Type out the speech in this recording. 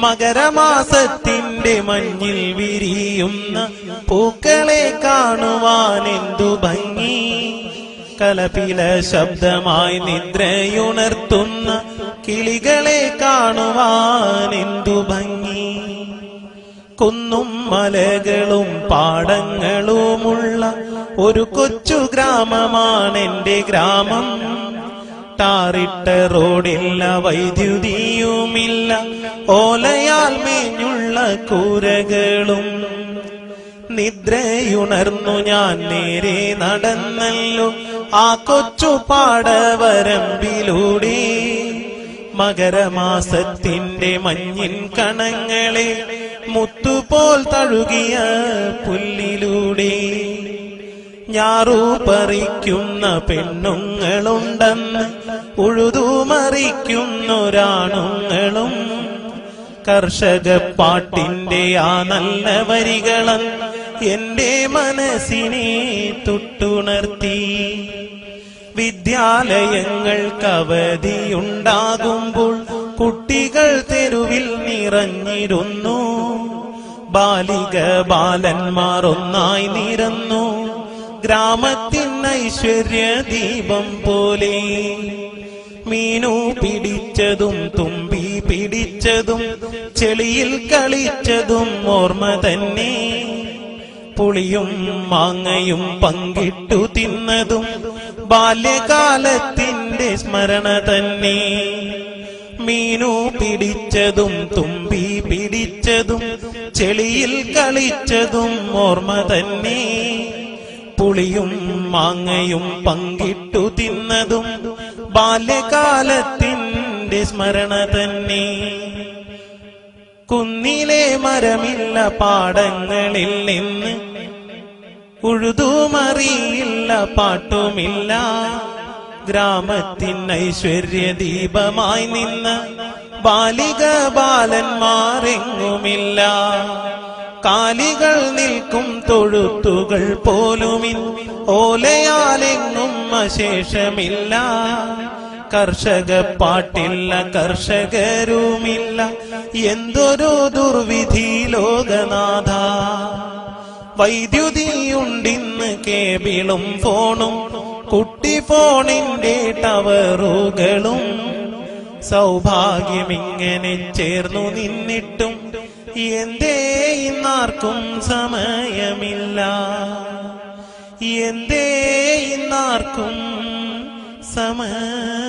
മകരമാസത്തിന്റെ മഞ്ഞിൽ വിരിയുന്ന പൂക്കളെ കാണുവാൻ എന്തു ഭംഗി. കലപില ശബ്ദമായി നിദ്രയുണർത്തുന്ന കിളികളെ കാണുവാൻ എന്തു ഭംഗി. കുന്നും മലകളും പാടങ്ങളുമുള്ള ഒരു കൊച്ചു ഗ്രാമമാണെന്റെ ഗ്രാമം. ടാറിട്ട റോഡില്ല, വൈദ്യുതിയുമില്ല, ഓലയാൽ മേഞ്ഞുള്ള കൂരകളും. നിദ്രയുണർന്നു ഞാൻ നേരെ നടന്നല്ലോ ആ കൊച്ചു പാടവരമ്പിലൂടെ. മകരമാസത്തിന്റെ മഞ്ഞിൻ കണങ്ങളെ മുത്തുപോൽ തഴുകിയ പുല്ലിലൂടെ. ഞാറു പറിക്കുന്ന പെണ്ണുങ്ങളുണ്ടെന്ന് ഉഴുതുമറിക്കുന്നൊരാണുങ്ങളും. കർഷക പാട്ടിന്റെ ആ നല്ല വരികളൻ എന്റെ മനസ്സിനെ തൊട്ടുണർത്തി. വിദ്യാലയങ്ങൾക്ക് അവധിയുണ്ടാകുമ്പോൾ കുട്ടികൾ തെരുവിൽ നിറഞ്ഞിരുന്നു. ബാലിക ബാലന്മാർ ഒന്നായി നിരന്നു ഗ്രാമത്തിൻ ഐശ്വര്യ ദീപം പോലെ. മീനു പിടിച്ചതും തുമ്പി പിടിച്ചതും ചെളിയിൽ കളിച്ചതും ഓർമ്മ തന്നെ. പുളിയും മാങ്ങയും പങ്കിട്ടു തിന്നതും ബാല്യകാലത്തിന്റെ സ്മരണ തന്നെ. മീനു പിടിച്ചതും തുമ്പി പിടിച്ചതും ചെളിയിൽ കളിച്ചതും ഓർമ്മ തന്നെ. പുളിയും മാങ്ങയും പങ്കിട്ടു തിന്നതും ബാല്യകാലത്തിന്റെ സ്മരണ തന്നെ. കുന്നിലെ മരമില്ല, പാടങ്ങളിൽ നിന്ന് ഉഴുതുമറിയില്ല, പാട്ടുമില്ല. ഗ്രാമത്തിൻ ഐശ്വര്യ ദീപമായി നിന്ന ബാലിക ബാലന്മാരെങ്ങുമില്ല. കാലികൾ നിൽക്കും തൊഴുത്തുകൾ പോലുമിൻ ഓലയാലെങ്ങും അശേഷമില്ല. കർഷക പാട്ടില്ല, കർഷകരുമില്ല, എന്തൊരു ദുർവിധി ലോകനാഥ. വൈദ്യുതിയുണ്ടിന്ന് കേബിളും ഫോണും കുട്ടി ഫോണിന്റെ ടവറുകളും. സൗഭാഗ്യമിങ്ങനെ ചേർന്നു നിന്നിട്ടും എന്തേ ഇന്നാർക്കും സമയമില്ല. എന്തേ ഇന്നാർക്കും സമയം